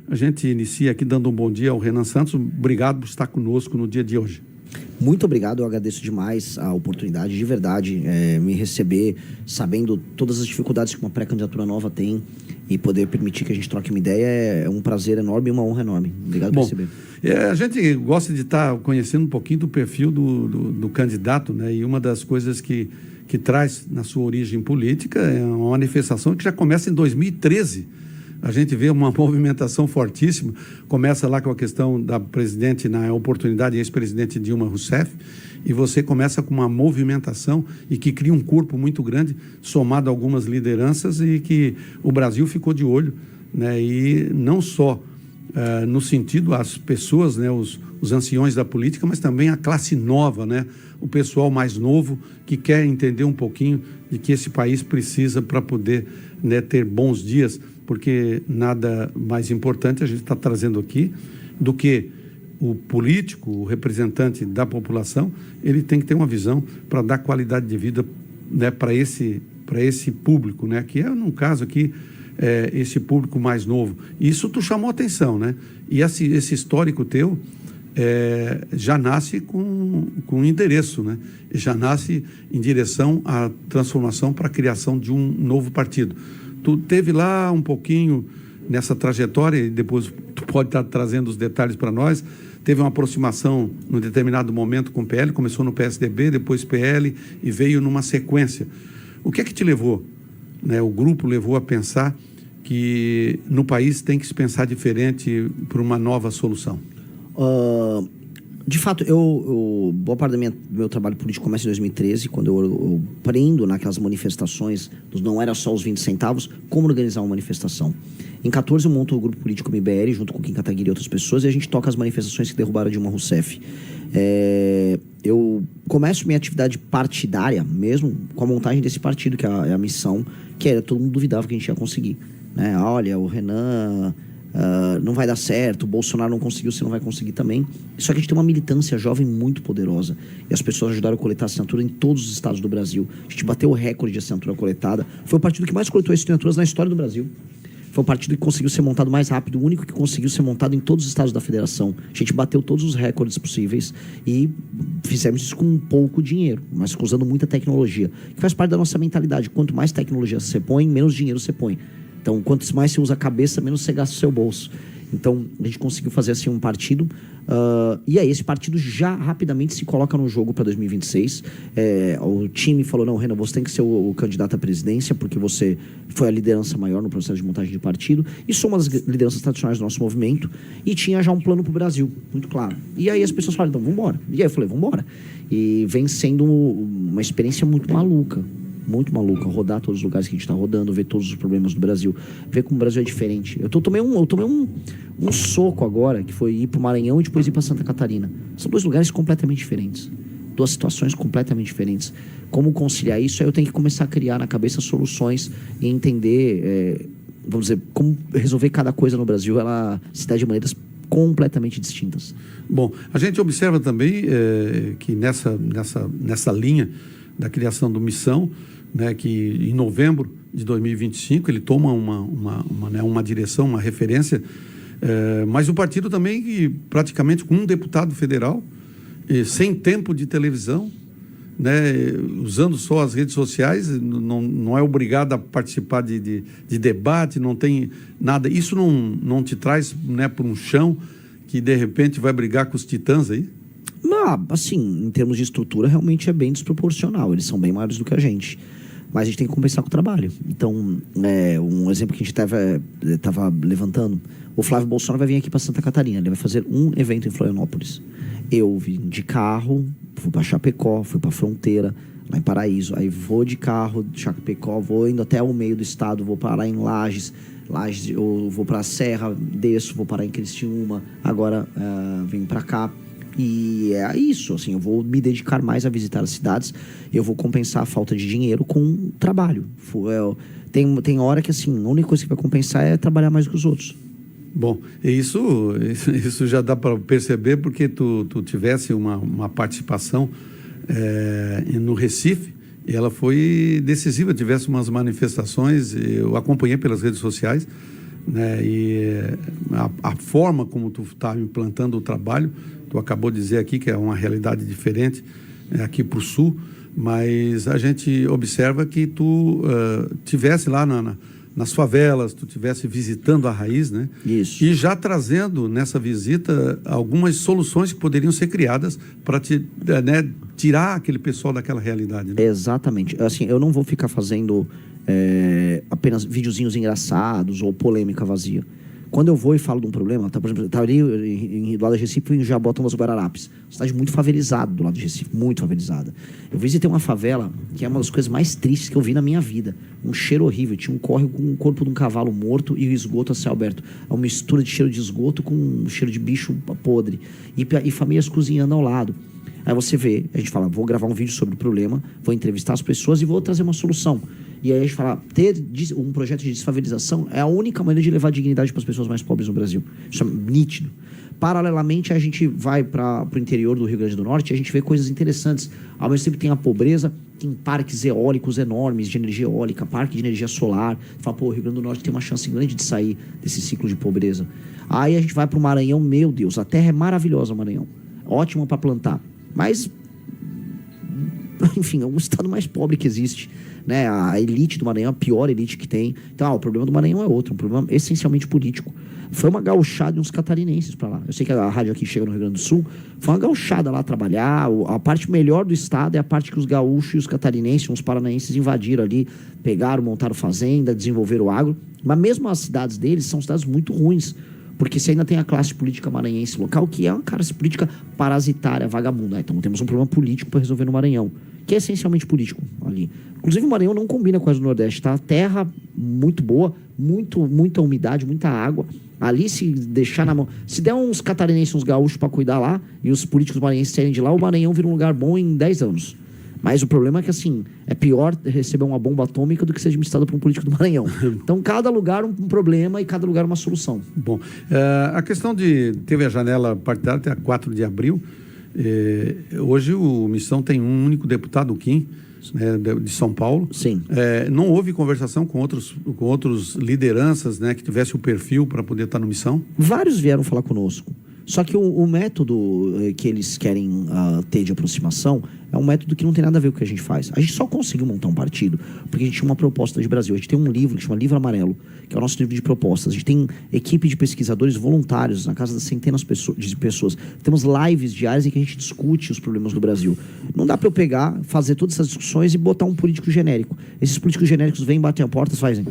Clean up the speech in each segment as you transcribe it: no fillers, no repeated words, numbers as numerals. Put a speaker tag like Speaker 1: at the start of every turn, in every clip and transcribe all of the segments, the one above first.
Speaker 1: a gente inicia aqui dando um bom dia ao Renan Santos. Obrigado por estar conosco no dia de hoje.
Speaker 2: Muito obrigado, eu agradeço demais a oportunidade, de verdade, me receber, sabendo todas as dificuldades que uma pré-candidatura nova tem e poder permitir que a gente troque uma ideia é um prazer enorme e uma honra enorme. Obrigado por receber.
Speaker 1: A gente gosta de estar conhecendo um pouquinho do perfil do candidato, né? E uma das coisas que traz na sua origem política é uma manifestação que já começa em 2013. A gente vê uma movimentação fortíssima, começa lá com a questão da presidente, na oportunidade, ex-presidente Dilma Rousseff, e você começa com uma movimentação e que cria um corpo muito grande, somado a algumas lideranças, e que o Brasil ficou de olho, né? E não só no sentido, as pessoas, né, os anciões da política, mas também a classe nova, né? O pessoal mais novo que quer entender um pouquinho de que esse país precisa para poder, né, ter bons dias, porque nada mais importante a gente está trazendo aqui do que o político, o representante da população, ele tem que ter uma visão para dar qualidade de vida, né, para esse público, né, que é, no caso aqui, esse público mais novo. Isso tu chamou atenção, né? E esse histórico teu já nasce com um endereço, né? Já nasce em direção à transformação para a criação de um novo partido. Tu teve lá um pouquinho nessa trajetória, e depois tu pode estar trazendo os detalhes para nós. Teve uma aproximação num determinado momento com o PL, começou no PSDB, depois PL, e veio numa sequência. O que é que te levou, né? O grupo levou a pensar que no país tem que se pensar diferente para uma nova solução?
Speaker 2: De fato, boa parte do meu trabalho político começa em 2013, quando eu prendo naquelas manifestações, não era só os 20 centavos, como organizar uma manifestação. Em 14 eu monto o grupo político MBL, junto com o Kim Kataguiri e outras pessoas, e a gente toca as manifestações que derrubaram Dilma Rousseff. Eu começo minha atividade partidária, mesmo com a montagem desse partido, que é a missão, que era, todo mundo duvidava que a gente ia conseguir, né? Olha, o Renan... não vai dar certo, o Bolsonaro não conseguiu, você não vai conseguir também. Só que a gente tem uma militância jovem muito poderosa, e as pessoas ajudaram a coletar assinatura em todos os estados do Brasil. A gente bateu o recorde de assinatura coletada. Foi o partido que mais coletou assinaturas na história do Brasil. Foi o partido que conseguiu ser montado mais rápido, o único que conseguiu ser montado em todos os estados da federação. A gente bateu todos os recordes possíveis e fizemos isso com pouco dinheiro, mas usando muita tecnologia, que faz parte da nossa mentalidade. Quanto mais tecnologia você põe, menos dinheiro você põe. Então, quanto mais você usa a cabeça, menos você gasta o seu bolso. Então, a gente conseguiu fazer assim um partido. E aí, esse partido já rapidamente se coloca no jogo para 2026. O time falou, não, Renan, você tem que ser o candidato à presidência, porque você foi a liderança maior no processo de montagem de partido. E sou uma das lideranças tradicionais do nosso movimento. E tinha já um plano para o Brasil, muito claro. E aí as pessoas falaram, então, vamos embora. E aí eu falei, vamos embora. E vem sendo uma experiência muito maluca, rodar todos os lugares que a gente está rodando, ver todos os problemas do Brasil, ver como o Brasil é diferente. Eu tomei um soco agora, que foi ir para o Maranhão e depois ir para Santa Catarina. São dois lugares completamente diferentes, duas situações completamente diferentes. Como conciliar isso? Aí eu tenho que começar a criar na cabeça soluções e entender, vamos dizer, como resolver cada coisa no Brasil, ela se dá de maneiras completamente distintas.
Speaker 1: Bom, a gente observa também que nessa linha da criação do Missão, né, que em novembro de 2025 ele toma uma direção, uma referência, mas o partido também que praticamente com um deputado federal, sem tempo de televisão, né, usando só as redes sociais, não é obrigado a participar de debate, não tem nada. Isso não te traz, né, por um chão que de repente vai brigar com os titãs aí?
Speaker 2: Assim, em termos de estrutura, realmente é bem desproporcional. Eles são bem maiores do que a gente. Mas a gente tem que compensar com o trabalho. Então, um exemplo que a gente estava levantando, o Flávio Bolsonaro vai vir aqui para Santa Catarina. Ele vai fazer um evento em Florianópolis. Eu vim de carro, fui para Chapecó, fui para a fronteira, lá em Paraíso. Aí vou de carro de Chapecó, vou indo até o meio do estado, vou parar em Lages, eu vou para a Serra, desço, vou parar em Criciúma, agora venho para cá. E é isso, assim, eu vou me dedicar mais a visitar as cidades, eu vou compensar a falta de dinheiro com trabalho. Tem hora que, assim, a única coisa que vai compensar é trabalhar mais que os outros.
Speaker 1: Bom, isso já dá para perceber, porque tu tivesse uma participação no Recife, e ela foi decisiva. Tivesse umas manifestações, eu acompanhei pelas redes sociais, né? E a forma como tu está implantando o trabalho, tu acabou de dizer aqui que é uma realidade diferente aqui para o Sul, mas a gente observa que tu tivesse lá nas favelas, tu tivesse visitando a raiz, né?
Speaker 2: Isso.
Speaker 1: E já trazendo nessa visita algumas soluções que poderiam ser criadas para tirar aquele pessoal daquela realidade, né?
Speaker 2: Exatamente. Assim, eu não vou ficar fazendo apenas videozinhos engraçados ou polêmica vazia. Quando eu vou e falo de um problema, por exemplo, tá ali do lado de Recife, em Jabotão das Guararapes. Cidade muito favelizada do lado de Recife, muito favelizada. Eu visitei uma favela que é uma das coisas mais tristes que eu vi na minha vida. Um cheiro horrível. Tinha um córrego com o corpo de um cavalo morto e o esgoto a céu aberto. É uma mistura de cheiro de esgoto com cheiro de bicho podre. E famílias cozinhando ao lado. Aí você vê, a gente fala, vou gravar um vídeo sobre o problema, vou entrevistar as pessoas e vou trazer uma solução. E aí a gente fala, ter um projeto de desfavelização é a única maneira de levar dignidade para as pessoas mais pobres no Brasil. Isso é nítido. Paralelamente, a gente vai para o interior do Rio Grande do Norte e a gente vê coisas interessantes. Ao mesmo tempo tem a pobreza, tem parques eólicos enormes de energia eólica, parque de energia solar. Fala, pô, o Rio Grande do Norte tem uma chance grande de sair desse ciclo de pobreza. Aí a gente vai para o Maranhão, meu Deus, a terra é maravilhosa, o Maranhão. Ótima para plantar. Mas, enfim, é o estado mais pobre que existe, né? A elite do Maranhão é a pior elite que tem. Então, o problema do Maranhão é outro, um problema essencialmente político. Foi uma gauchada de uns catarinenses para lá. Eu sei que a rádio aqui chega no Rio Grande do Sul, foi uma gauchada lá trabalhar. A parte melhor do estado é a parte que os gaúchos e os catarinenses, uns paranaenses invadiram ali, pegaram, montaram fazenda, desenvolveram o agro. Mas mesmo as cidades deles são cidades muito ruins. Porque você ainda tem a classe política maranhense local, que é uma classe política parasitária, vagabunda. Então temos um problema político para resolver no Maranhão, que é essencialmente político ali. Inclusive o Maranhão não combina com as do Nordeste, tá? Terra muito boa, muita umidade, muita água. Ali, se deixar na mão... Se der uns catarinenses, uns gaúchos para cuidar lá, e os políticos maranhenses saírem de lá, o Maranhão vira um lugar bom em 10 anos. Mas o problema é que, assim, é pior receber uma bomba atômica do que ser administrado por um político do Maranhão. Então, cada lugar um problema e cada lugar uma solução.
Speaker 1: Bom, a questão teve a janela partidária até 4 de abril. Hoje o Missão tem um único deputado, o Kim, né, de São Paulo.
Speaker 2: Sim.
Speaker 1: Não houve conversação com outros lideranças, né, que tivesse o perfil para poder estar no Missão?
Speaker 2: Vários vieram falar conosco. Só que o método que eles querem ter de aproximação é um método que não tem nada a ver com o que a gente faz. A gente só conseguiu montar um partido porque a gente tinha uma proposta de Brasil. A gente tem um livro que chama Livro Amarelo, que é o nosso livro de propostas. A gente tem equipe de pesquisadores voluntários na casa das centenas de pessoas. Temos lives diárias em que a gente discute os problemas do Brasil. Não dá para eu pegar, fazer todas essas discussões e botar um político genérico. Esses políticos genéricos vêm, batem a porta, fazem...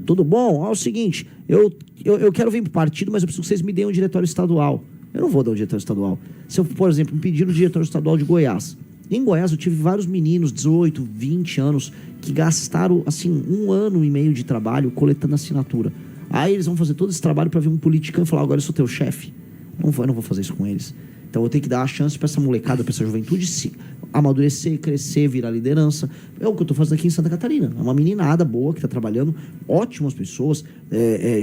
Speaker 2: Tudo bom? É o seguinte, eu quero vir para o partido, mas eu preciso que vocês me deem um diretório estadual. Eu não vou dar um diretório estadual. Se eu, por exemplo, me pedir o diretório estadual de Goiás. Em Goiás eu tive vários meninos, 18, 20 anos, que gastaram, assim, 1 ano e meio de trabalho coletando assinatura. Aí eles vão fazer todo esse trabalho para vir um politicano e falar, agora eu sou teu chefe. Eu não vou fazer isso com eles. Então eu tenho que dar a chance para essa molecada, para essa juventude se amadurecer, crescer, virar liderança. É o que eu estou fazendo aqui em Santa Catarina. É uma meninada boa que está trabalhando, ótimas pessoas.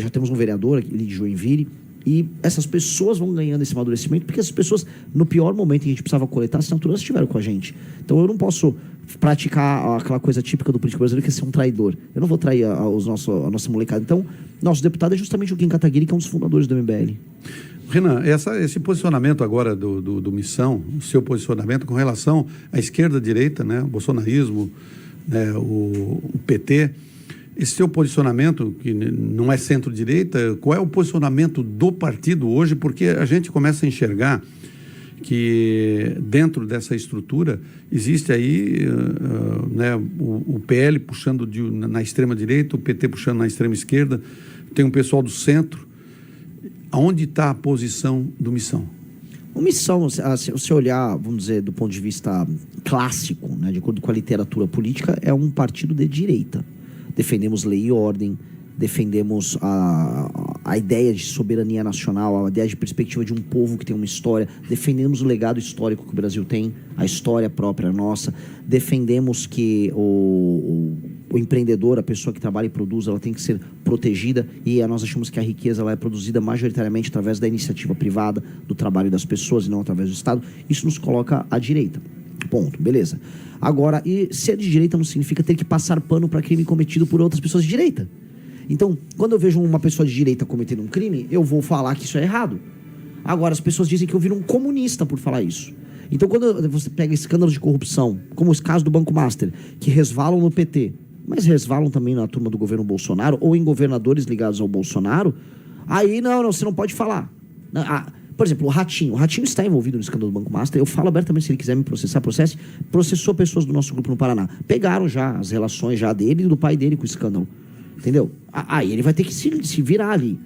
Speaker 2: Já temos um vereador ali de Joinville. E essas pessoas vão ganhando esse amadurecimento, porque essas pessoas, no pior momento em que a gente precisava coletar assinaturas, estiveram com a gente. Então eu não posso praticar aquela coisa típica do político brasileiro, que é ser um traidor. Eu não vou trair a nossa molecada. Então, nosso deputado é justamente o Kim Kataguiri, que é um dos fundadores do MBL.
Speaker 1: Renan, esse posicionamento agora do Missão, o seu posicionamento com relação à esquerda-direita, né, o bolsonarismo, né, o PT, esse seu posicionamento, que não é centro-direita, qual é o posicionamento do partido hoje? Porque a gente começa a enxergar que dentro dessa estrutura existe aí né, o PL puxando na extrema-direita, o PT puxando na extrema-esquerda, tem um pessoal do centro. Aonde está a posição do Missão?
Speaker 2: O Missão, se você olhar, vamos dizer, do ponto de vista clássico, né, de acordo com a literatura política, é um partido de direita. Defendemos lei e ordem, defendemos a ideia de soberania nacional, a ideia de perspectiva de um povo que tem uma história, defendemos o legado histórico que o Brasil tem, a história própria nossa, defendemos que o empreendedor, a pessoa que trabalha e produz, ela tem que ser protegida, e nós achamos que a riqueza ela é produzida majoritariamente através da iniciativa privada, do trabalho das pessoas e não através do Estado. Isso nos coloca à direita. Ponto, beleza. Agora, e ser de direita não significa ter que passar pano para crime cometido por outras pessoas de direita. Então, quando eu vejo uma pessoa de direita cometendo um crime, eu vou falar que isso é errado. Agora, as pessoas dizem que eu viro um comunista por falar isso. Então, quando você pega escândalos de corrupção, como os casos do Banco Master, que resvalam no PT, mas resvalam também na turma do governo Bolsonaro, ou em governadores ligados ao Bolsonaro, aí não, você não pode falar. Por exemplo, o Ratinho está envolvido no escândalo do Banco Master. Eu falo abertamente, se ele quiser me processar, processou pessoas do nosso grupo no Paraná. Pegaram já as relações já dele e do pai dele com o escândalo. Entendeu? Aí ele vai ter que se virar ali.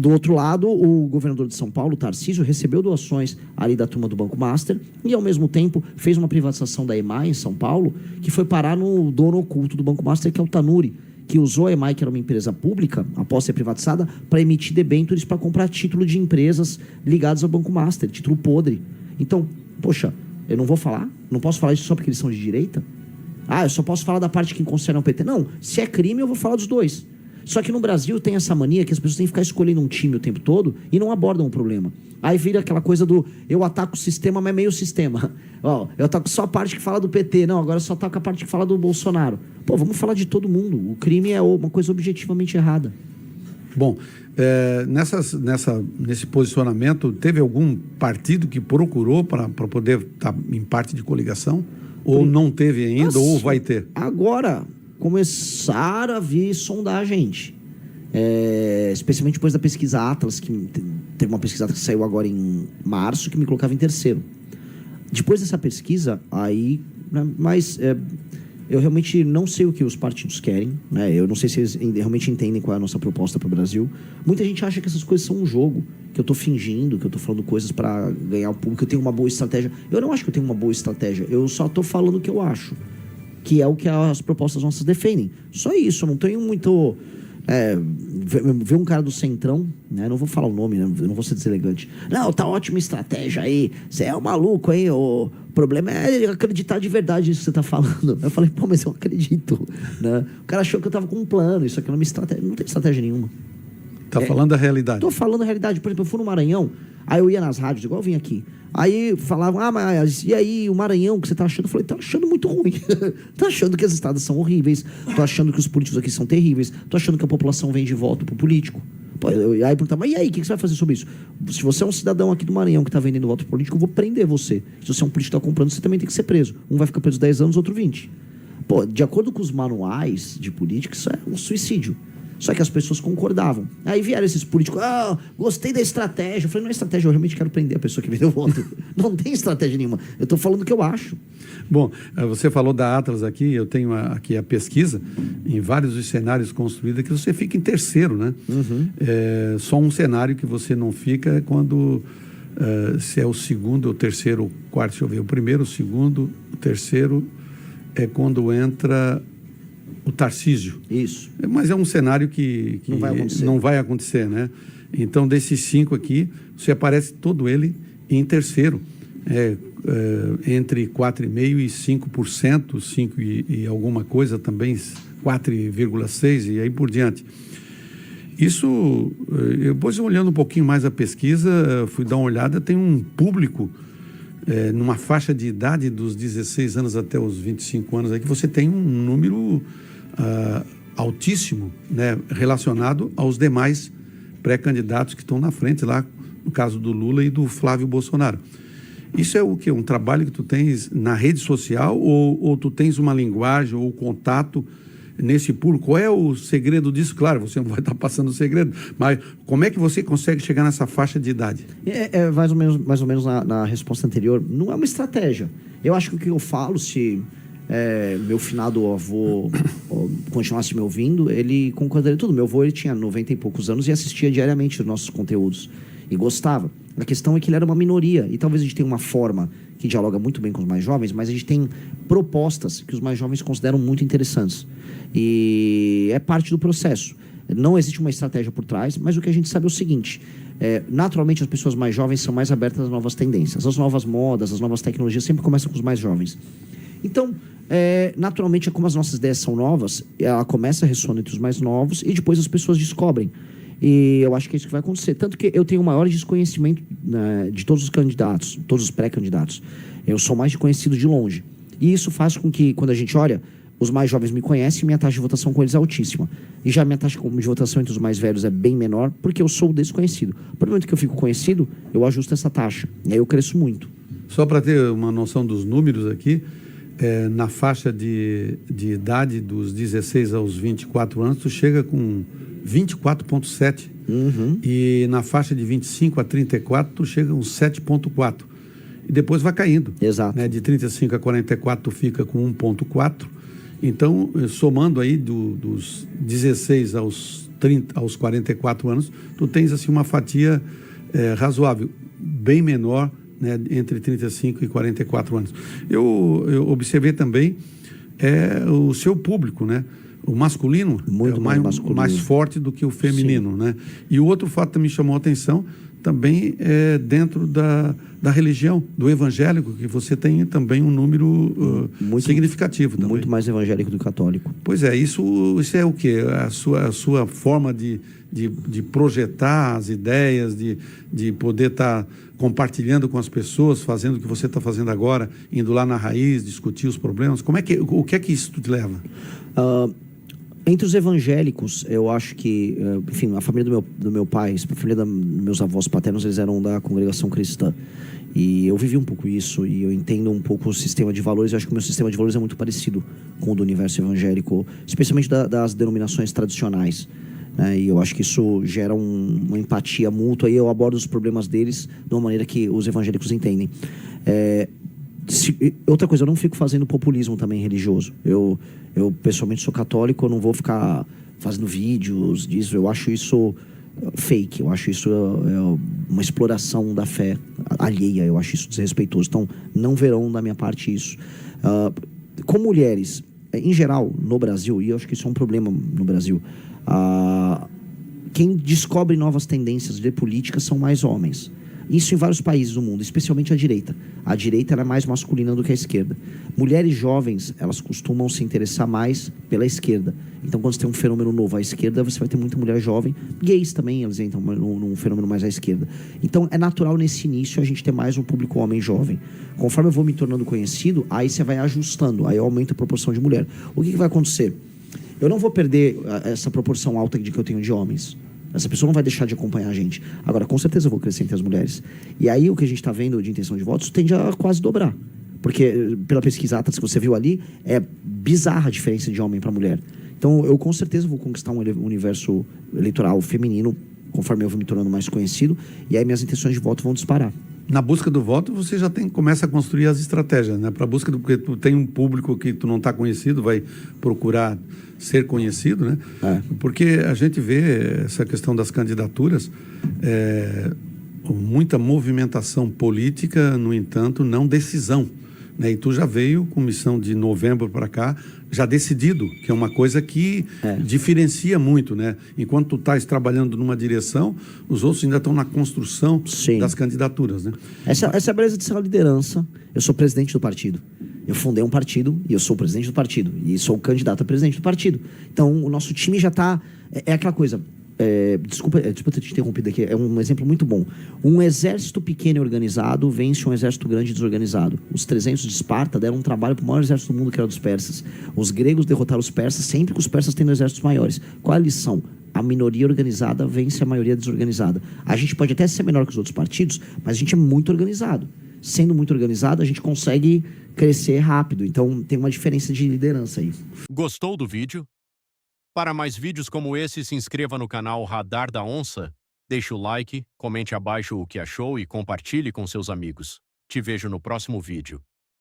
Speaker 2: Do outro lado, o governador de São Paulo, Tarcísio, recebeu doações ali da turma do Banco Master e, ao mesmo tempo, fez uma privatização da EMAI em São Paulo, que foi parar no dono oculto do Banco Master, que é o Tanuri, que usou a EMAI, que era uma empresa pública, após ser privatizada, para emitir debêntures para comprar título de empresas ligadas ao Banco Master, título podre. Então, poxa, eu não vou falar? Não posso falar isso só porque eles são de direita? Eu só posso falar da parte que concerne ao PT. Não, se é crime, eu vou falar dos dois. Só que no Brasil tem essa mania que as pessoas têm que ficar escolhendo um time o tempo todo e não abordam o problema. Aí vira aquela coisa do eu ataco o sistema, mas meio sistema. Eu ataco só a parte que fala do PT. Não, agora eu só ataco a parte que fala do Bolsonaro. Pô, vamos falar de todo mundo. O crime é uma coisa objetivamente errada.
Speaker 1: Bom, nesse posicionamento, teve algum partido que procurou para poder estar em parte de coligação? Ou não teve ainda, ou vai ter?
Speaker 2: Agora começaram a vir sondar a gente. Especialmente depois da pesquisa Atlas, que teve uma pesquisa que saiu agora em março, que me colocava em terceiro. Depois dessa pesquisa, aí... Mas eu realmente não sei o que os partidos querem, né? Eu não sei se eles realmente entendem qual é a nossa proposta para o Brasil. Muita gente acha que essas coisas são um jogo, que eu estou fingindo, que eu estou falando coisas para ganhar o público, que eu tenho uma boa estratégia. Eu não acho que eu tenho uma boa estratégia, eu só estou falando o que eu acho, que é o que as propostas nossas defendem. Só isso, eu não tenho muito... ver um cara do Centrão, né? Não vou falar o nome, né? Eu não vou ser deselegante. Não, tá ótima estratégia aí, você é um maluco aí, o problema é acreditar de verdade nisso que você tá falando. Eu falei, pô, mas eu acredito, né? O cara achou que eu tava com um plano, isso aqui não é uma estratégia, não tem estratégia nenhuma.
Speaker 1: Tá falando a realidade.
Speaker 2: Tô falando a realidade. Por exemplo, eu fui no Maranhão, aí eu ia nas rádios, igual eu vim aqui. Aí falavam, mas e aí, o Maranhão, o que você tá achando? Eu falei, tô achando muito ruim. Tô achando que as estradas são horríveis, tô achando que os políticos aqui são terríveis, tô achando que a população vende voto pro político. Pô, aí perguntar, mas e aí, o que você vai fazer sobre isso? Se você é um cidadão aqui do Maranhão que tá vendendo voto político, eu vou prender você. Se você é um político que tá comprando, você também tem que ser preso. Um vai ficar preso 10 anos, outro 20. Pô, de acordo com os manuais de política, isso é um suicídio. Só que as pessoas concordavam. Aí vieram esses políticos, gostei da estratégia. Eu falei, não é estratégia, eu realmente quero prender a pessoa que vendeu o voto. Não tem estratégia nenhuma. Eu estou falando o que eu acho.
Speaker 1: Bom, você falou da Atlas aqui, eu tenho aqui a pesquisa, em vários dos cenários construídos, que você fica em terceiro, né?
Speaker 2: Uhum.
Speaker 1: Só um cenário que você não fica é quando se é o segundo, o terceiro, o quarto, deixa eu ver, o primeiro, o segundo, o terceiro é quando entra o Tarcísio.
Speaker 2: Isso.
Speaker 1: Mas é um cenário que não vai acontecer, né? Então, desses 5 aqui, você aparece todo ele em terceiro. Entre 4,5% e 5%, 5 e alguma coisa também, 4,6% e aí por diante. Isso, depois olhando um pouquinho mais a pesquisa, fui dar uma olhada, tem um público numa faixa de idade dos 16 anos até os 25 anos, aqui você tem um número altíssimo, né, relacionado aos demais pré-candidatos que estão na frente, lá no caso do Lula e do Flávio Bolsonaro. Isso é o quê? Um trabalho que tu tens na rede social ou tu tens uma linguagem ou contato nesse público? Qual é o segredo disso? Claro, você não vai estar passando o segredo, mas como é que você consegue chegar nessa faixa de idade?
Speaker 2: Mais ou menos na resposta anterior, não é uma estratégia. Eu acho que o que eu falo, se meu finado avô continuasse me ouvindo, ele concordaria tudo. Meu avô, ele tinha 90 e poucos anos e assistia diariamente os nossos conteúdos e gostava. A questão é que ele era uma minoria e talvez a gente tenha uma forma que dialoga muito bem com os mais jovens, mas a gente tem propostas que os mais jovens consideram muito interessantes e é parte do processo. Não existe uma estratégia por trás, mas o que a gente sabe é o seguinte: naturalmente as pessoas mais jovens são mais abertas às novas tendências, as novas modas, as novas tecnologias sempre começam com os mais jovens. Então, naturalmente, como as nossas ideias são novas, ela começa a ressoar entre os mais novos e depois as pessoas descobrem. E eu acho que é isso que vai acontecer. Tanto que eu tenho o maior desconhecimento, né, de todos os candidatos, todos os pré-candidatos. Eu sou mais conhecido de longe. E isso faz com que, quando a gente olha, Os mais jovens me conhecem, minha taxa de votação com eles é altíssima. E já minha taxa de votação entre os mais velhos é bem menor, porque eu sou desconhecido. A partir do momento que eu fico conhecido, eu ajusto essa taxa. E aí eu cresço muito.
Speaker 1: Só para ter uma noção dos números aqui, na faixa de idade dos 16 aos 24 anos, tu chega com 24,7. E na faixa de 25 a 34, tu chega com 7,4. E depois vai caindo.
Speaker 2: Exato.
Speaker 1: Né? De 35 a 44, tu fica com 1,4. Então, somando aí dos 16 aos 44 anos, tu tens assim uma fatia razoável, bem menor, né, entre 35 e 44 anos. Eu observei também o seu público, né? O masculino
Speaker 2: muito
Speaker 1: mais forte do que o feminino, sim, né? E o outro fato que me chamou a atenção também é dentro da religião, do evangélico, que você tem também um número significativo também.
Speaker 2: Muito mais evangélico do que católico.
Speaker 1: Pois é, isso é o quê? A sua forma de projetar as ideias, de poder estar compartilhando com as pessoas, fazendo o que você está fazendo agora, indo lá na raiz, discutir os problemas. O que é que isso te leva?
Speaker 2: Entre os evangélicos, eu acho que, enfim, a família do meu pai, a família dos meus avós paternos, eles eram da congregação cristã. E eu vivi um pouco isso, e eu entendo um pouco o sistema de valores. Eu acho que o meu sistema de valores é muito parecido com o do universo evangélico, especialmente das denominações tradicionais. Né? E eu acho que isso gera uma empatia mútua, e eu abordo os problemas deles de uma maneira que os evangélicos entendem. Outra coisa, eu não fico fazendo populismo também religioso. Eu pessoalmente sou católico, eu não vou ficar fazendo vídeos disso. Eu acho isso fake, eu acho isso uma exploração da fé alheia, eu acho isso desrespeitoso. Então, não verão da minha parte isso. Com mulheres, em geral, no Brasil, e eu acho que isso é um problema no Brasil, quem descobre novas tendências de política são mais homens. Isso em vários países do mundo, especialmente a direita. A direita é mais masculina do que a esquerda. Mulheres jovens, elas costumam se interessar mais pela esquerda. Então, quando você tem um fenômeno novo à esquerda, você vai ter muita mulher jovem. Gays também, eles entram num fenômeno mais à esquerda. Então, é natural nesse início a gente ter mais um público homem jovem. Conforme eu vou me tornando conhecido, aí você vai ajustando, aí aumenta a proporção de mulher. O que vai acontecer? Eu não vou perder essa proporção alta que eu tenho de homens. Essa pessoa não vai deixar de acompanhar a gente. Agora, com certeza eu vou crescer entre as mulheres. E aí, o que a gente está vendo de intenção de votos tende a quase dobrar. Porque, pela pesquisa Atlas que você viu ali, é bizarra a diferença de homem para mulher. Então, eu com certeza vou conquistar um universo eleitoral feminino, conforme eu vou me tornando mais conhecido, e aí minhas intenções de voto vão disparar.
Speaker 1: Na busca do voto, você já começa a construir as estratégias, né? Para a busca porque tu tem um público que tu não está conhecido, vai procurar ser conhecido, né? Porque a gente vê essa questão das candidaturas, muita movimentação política, no entanto, não decisão. Né? E tu já veio com missão de novembro para cá, já decidido, que é uma coisa que diferencia muito, né? Enquanto tu estás trabalhando numa direção, os outros ainda estão na construção das candidaturas, né?
Speaker 2: Essa é a beleza de ser uma liderança. Eu sou presidente do partido. Eu fundei um partido e eu sou o presidente do partido. E sou o candidato a presidente do partido. Então, o nosso time já está... É aquela coisa... Desculpa ter te interrompido aqui, é um exemplo muito bom. Um exército pequeno e organizado vence um exército grande e desorganizado. Os 300 de Esparta deram um trabalho para o maior exército do mundo, que era o dos persas. Os gregos derrotaram os persas sempre com os persas tendo exércitos maiores. Qual é a lição? A minoria organizada vence a maioria desorganizada. A gente pode até ser menor que os outros partidos, mas a gente é muito organizado. Sendo muito organizado, a gente consegue crescer rápido. Então, tem uma diferença de liderança aí.
Speaker 3: Gostou do vídeo? Para mais vídeos como esse, se inscreva no canal Radar da Onça, deixe o like, comente abaixo o que achou e compartilhe com seus amigos. Te vejo no próximo vídeo.